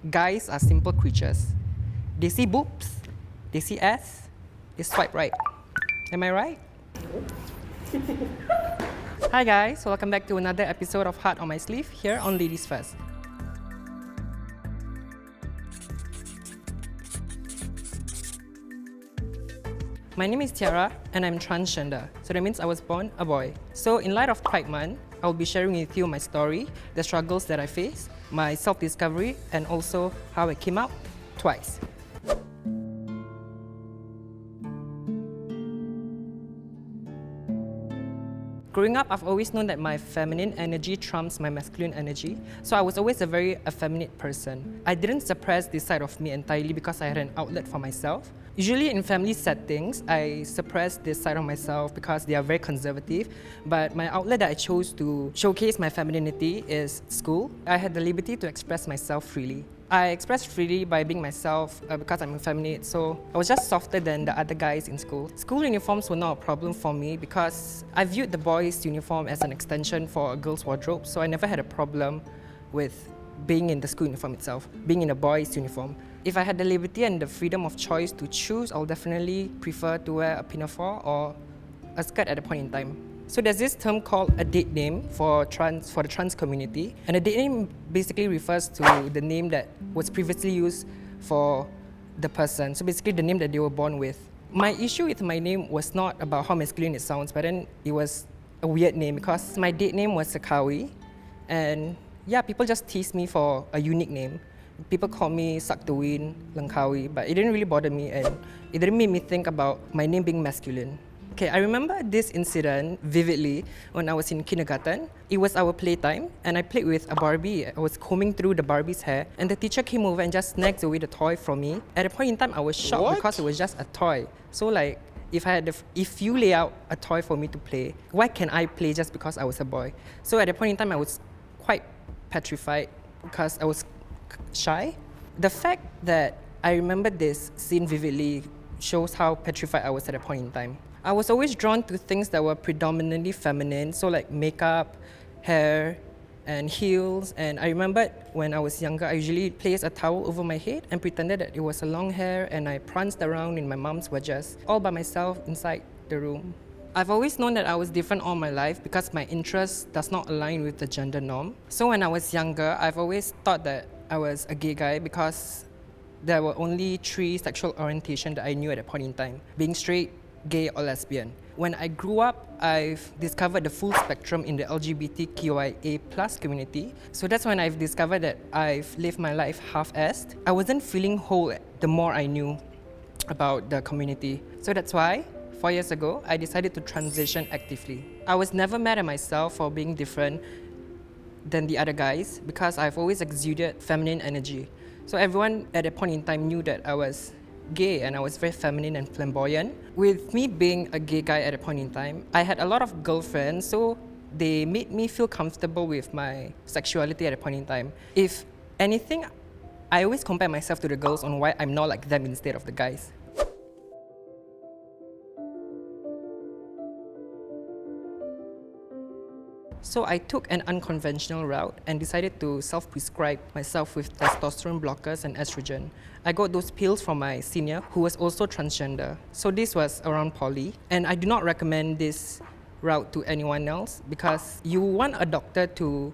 guys are simple creatures. They see boobs, they see ass, they swipe right. Am I right? Hi guys, welcome back to another episode of Heart on My Sleeve here on Ladies First. My name is Tiara and I'm transgender, so that means I was born a boy. So in light of Pride Month, I'll be sharing with you my story, the struggles that I face, my self-discovery, and also how I came out twice. Growing up, I've always known that my feminine energy trumps my masculine energy, so I was always a very effeminate person. I didn't suppress this side of me entirely because I had an outlet for myself. Usually in family settings, I suppress this side of myself because they are very conservative, but my outlet that I chose to showcase my femininity is school. I had the liberty to express myself freely. I expressed freely by being myself because I'm effeminate, so I was just softer than the other guys in school. School uniforms were not a problem for me because I viewed the boys' uniform as an extension for a girl's wardrobe, so I never had a problem with being in the school uniform itself, being in a boy's uniform. If I had the liberty and the freedom of choice to choose, I'll definitely prefer to wear a pinafore or a skirt at a point in time. So there's this term called a date name for the trans community, and a date name basically refers to the name that was previously used for the person. So basically the name that they were born with. My issue with my name was not about how masculine it sounds, but then it was a weird name because my date name was Sakawi, and yeah, people just teased me for a unique name. People called me Saktawin, Langkawi, but it didn't really bother me and it didn't make me think about my name being masculine. Okay, I remember this incident vividly when I was in kindergarten. It was our playtime and I played with a Barbie. I was combing through the Barbie's hair and the teacher came over and just snatched away the toy from me. At a point in time, I was shocked because it was just a toy. So like, if you lay out a toy for me to play, why can't I play just because I was a boy? So at a point in time, I was quite petrified because I was shy. The fact that I remember this scene vividly shows how petrified I was at a point in time. I was always drawn to things that were predominantly feminine, so like makeup, hair, and heels. And I remembered when I was younger, I usually placed a towel over my head and pretended that it was a long hair, and I pranced around in my mom's wajas, all by myself inside the room. I've always known that I was different all my life because my interest does not align with the gender norm. So when I was younger, I've always thought that I was a gay guy because there were only 3 sexual orientations that I knew at a point in time, being straight, gay, or lesbian. When I grew up, I've discovered the full spectrum in the LGBTQIA+ community. So that's when I've discovered that I've lived my life half-assed. I wasn't feeling whole the more I knew about the community. So that's why 4 years ago, I decided to transition actively. I was never mad at myself for being different than the other guys because I've always exuded feminine energy. So everyone at a point in time knew that I was gay and I was very feminine and flamboyant. With me being a gay guy at a point in time, I had a lot of girlfriends, so they made me feel comfortable with my sexuality at a point in time. If anything, I always compare myself to the girls on why I'm not like them instead of the guys. So I took an unconventional route and decided to self-prescribe myself with testosterone blockers and estrogen. I got those pills from my senior who was also transgender. So this was around poly, and I do not recommend this route to anyone else because you want a doctor to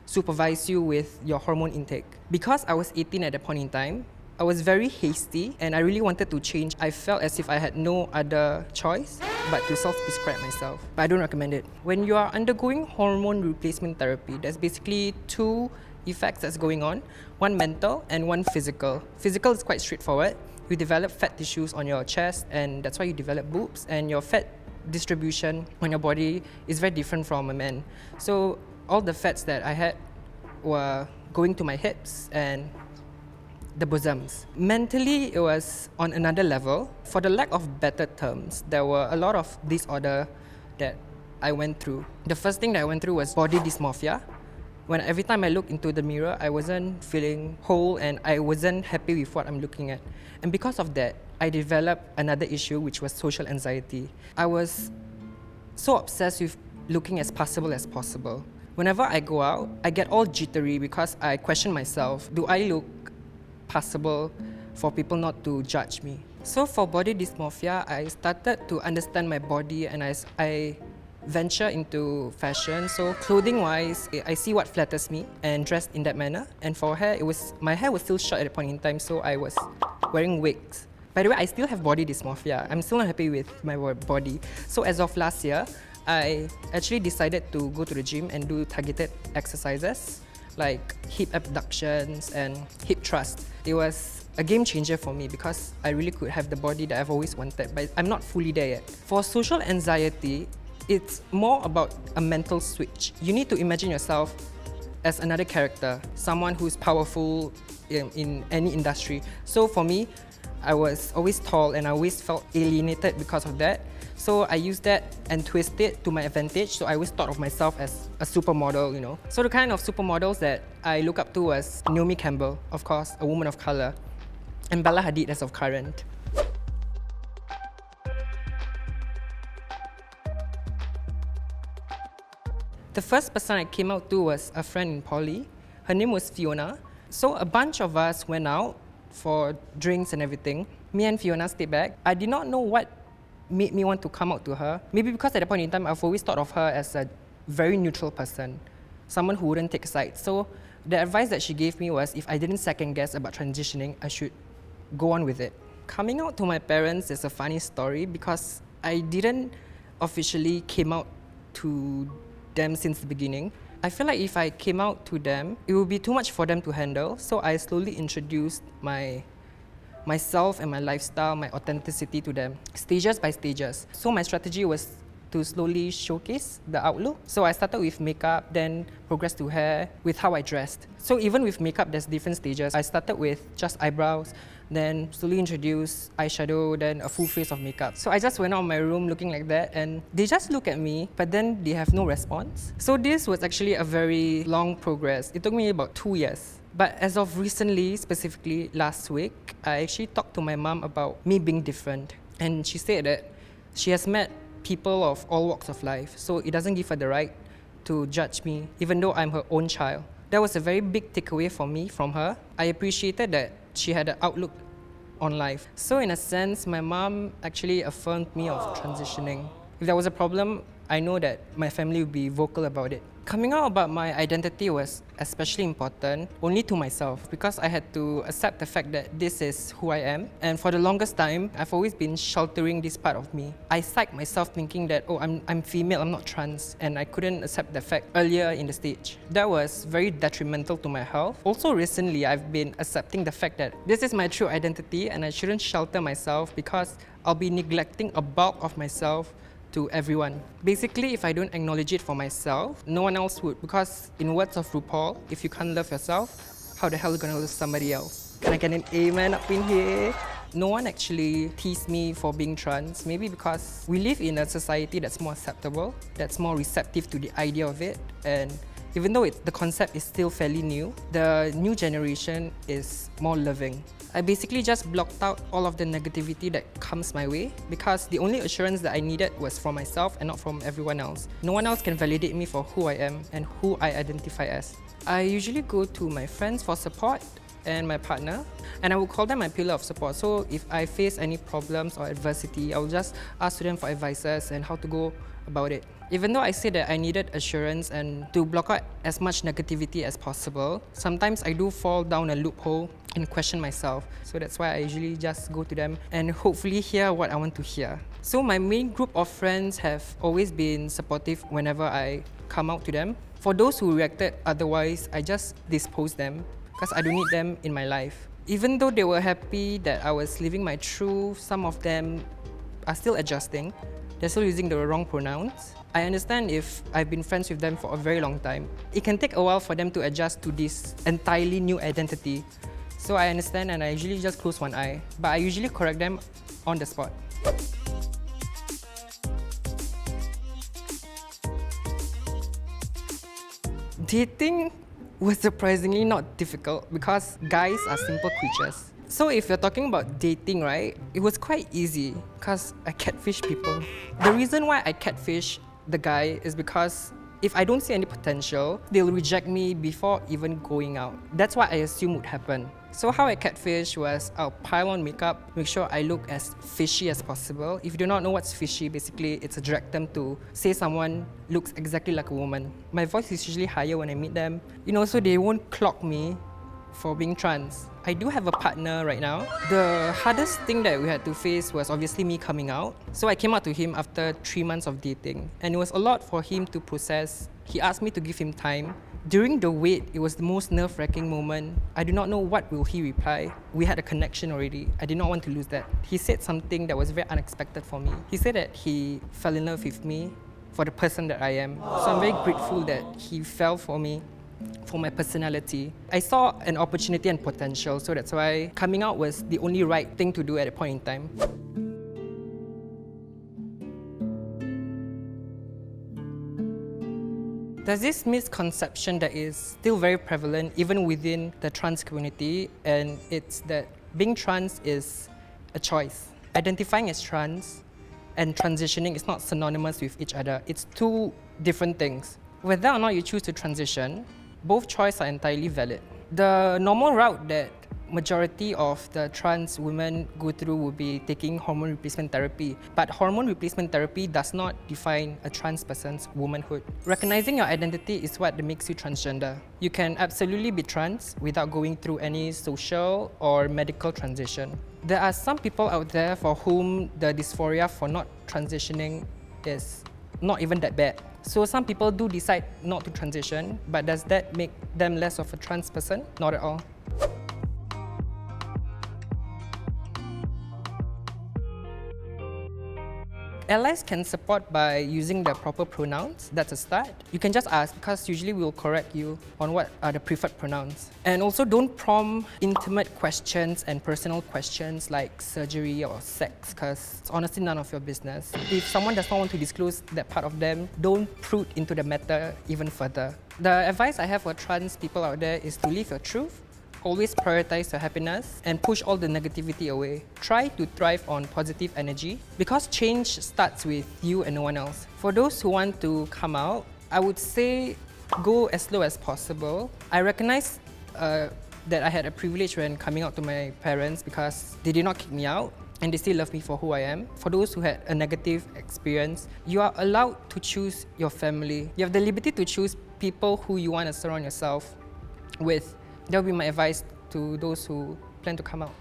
supervise you with your hormone intake. Because I was 18 at that point in time, I was very hasty and I really wanted to change. I felt as if I had no other choice but to self-prescribe myself. But I don't recommend it. When you are undergoing hormone replacement therapy, there's basically 2 effects that's going on, one mental and one physical. Physical is quite straightforward. You develop fat tissues on your chest and that's why you develop boobs, and your fat distribution on your body is very different from a man. So all the fats that I had were going to my hips and the bosoms. Mentally, it was on another level. For the lack of better terms, there were a lot of disorder that I went through. The first thing that I went through was body dysmorphia. When every time I looked into the mirror, I wasn't feeling whole and I wasn't happy with what I'm looking at. And because of that, I developed another issue, which was social anxiety. I was so obsessed with looking as passable as possible. Whenever I go out, I get all jittery because I question myself, do I look possible for people not to judge me. So for body dysmorphia, I started to understand my body and I venture into fashion. So clothing wise, I see what flatters me and dressed in that manner. And for hair, my hair was still short at that point in time, so I was wearing wigs. By the way, I still have body dysmorphia. I'm still not happy with my body. So as of last year, I actually decided to go to the gym and do targeted exercises like hip abductions and hip thrust. It was a game changer for me because I really could have the body that I've always wanted, but I'm not fully there yet. For social anxiety, it's more about a mental switch. You need to imagine yourself as another character, someone who's powerful in any industry. So for me, I was always tall and I always felt alienated because of that. So I used that and twist it to my advantage. So I always thought of myself as a supermodel, you know. So the kind of supermodels that I look up to was Naomi Campbell, of course, a woman of color, and Bella Hadid as of current. The first person I came out to was a friend in poly. Her name was Fiona. So a bunch of us went out for drinks and everything. Me and Fiona stayed back. I did not know what made me want to come out to her. Maybe because at that point in time, I've always thought of her as a very neutral person, someone who wouldn't take sides. So the advice that she gave me was if I didn't second guess about transitioning, I should go on with it. Coming out to my parents is a funny story because I didn't officially came out to them since the beginning. I feel like if I came out to them, it would be too much for them to handle. So I slowly introduced myself and my lifestyle, my authenticity to them, stages by stages. So my strategy was to slowly showcase the outlook. So I started with makeup, then progressed to hair, with how I dressed. So even with makeup, there's different stages. I started with just eyebrows, then slowly introduced eyeshadow, then a full face of makeup. So I just went out of my room looking like that, and they just look at me, but then they have no response. So this was actually a very long progress. It took me about 2 years. But as of recently, specifically last week, I actually talked to my mom about me being different. And she said that she has met people of all walks of life, so it doesn't give her the right to judge me, even though I'm her own child. That was a very big takeaway for me from her. I appreciated that she had an outlook on life. So in a sense, my mom actually affirmed me of transitioning. If there was a problem, I know that my family would be vocal about it. Coming out about my identity was especially important only to myself because I had to accept the fact that this is who I am. And for the longest time, I've always been sheltering this part of me. I psyched myself thinking that, oh, I'm female, I'm not trans, and I couldn't accept the fact earlier in the stage. That was very detrimental to my health. Also recently, I've been accepting the fact that this is my true identity and I shouldn't shelter myself because I'll be neglecting a bulk of myself to everyone. Basically, if I don't acknowledge it for myself, no one else would. Because in words of RuPaul, if you can't love yourself, how the hell are you gonna love somebody else? Can I get an amen up in here? No one actually teased me for being trans, maybe because we live in a society that's more acceptable, that's more receptive to the idea of it, and even though the concept is still fairly new, the new generation is more loving. I basically just blocked out all of the negativity that comes my way because the only assurance that I needed was from myself and not from everyone else. No one else can validate me for who I am and who I identify as. I usually go to my friends for support and my partner, and I will call them my pillar of support. So if I face any problems or adversity, I will just ask them for advices and how to go about it. Even though I say that I needed assurance and to block out as much negativity as possible, sometimes I do fall down a loophole and question myself. So that's why I usually just go to them and hopefully hear what I want to hear. So my main group of friends have always been supportive whenever I come out to them. For those who reacted otherwise, I just dispose them because I don't need them in my life. Even though they were happy that I was living my truth, some of them are still adjusting. They're still using the wrong pronouns. I understand if I've been friends with them for a very long time. It can take a while for them to adjust to this entirely new identity. So I understand and I usually just close one eye. But I usually correct them on the spot. Dating was surprisingly not difficult because guys are simple creatures. So if you're talking about dating, right, it was quite easy because I catfish people. The reason why I catfish the guy is because if I don't see any potential, they'll reject me before even going out. That's what I assume would happen. So how I catfish was I'll pile on makeup, make sure I look as fishy as possible. If you do not know what's fishy, basically it's a direct term to say someone looks exactly like a woman. My voice is usually higher when I meet them, so they won't clock me for being trans. I do have a partner right now. The hardest thing that we had to face was obviously me coming out. So I came out to him after 3 months of dating, and it was a lot for him to process. He asked me to give him time. During the wait, it was the most nerve-wracking moment. I do not know what will he reply. We had a connection already. I did not want to lose that. He said something that was very unexpected for me. He said that he fell in love with me for the person that I am. So I'm very grateful that he fell for me for my personality. I saw an opportunity and potential, so that's why coming out was the only right thing to do at a point in time. There's this misconception that is still very prevalent even within the trans community, and it's that being trans is a choice. Identifying as trans and transitioning is not synonymous with each other. It's two different things. Whether or not you choose to transition, both choices are entirely valid. The normal route that majority of the trans women go through would be taking hormone replacement therapy. But hormone replacement therapy does not define a trans person's womanhood. Recognizing your identity is what makes you transgender. You can absolutely be trans without going through any social or medical transition. There are some people out there for whom the dysphoria for not transitioning is not even that bad. So some people do decide not to transition, but does that make them less of a trans person? Not at all. Allies can support by using the proper pronouns. That's a start. You can just ask, because usually we'll correct you on what are the preferred pronouns. And also don't prompt intimate questions and personal questions like surgery or sex, because it's honestly none of your business. If someone does not want to disclose that part of them, don't probe into the matter even further. The advice I have for trans people out there is to live your truth. Always prioritize your happiness and push all the negativity away. Try to thrive on positive energy because change starts with you and no one else. For those who want to come out, I would say go as slow as possible. I recognize that I had a privilege when coming out to my parents because they did not kick me out and they still love me for who I am. For those who had a negative experience, you are allowed to choose your family. You have the liberty to choose people who you want to surround yourself with. That would be my advice to those who plan to come out.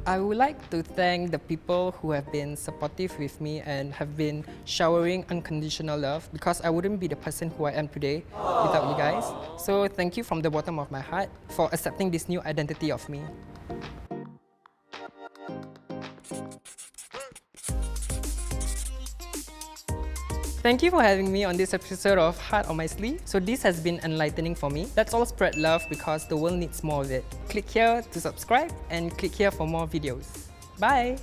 I would like to thank the people who have been supportive with me and have been showering unconditional love, because I wouldn't be the person who I am today without you guys. So thank you from the bottom of my heart for accepting this new identity of me. Thank you for having me on this episode of Heart on My Sleeve. So this has been enlightening for me. Let's all spread love because the world needs more of it. Click here to subscribe and click here for more videos. Bye!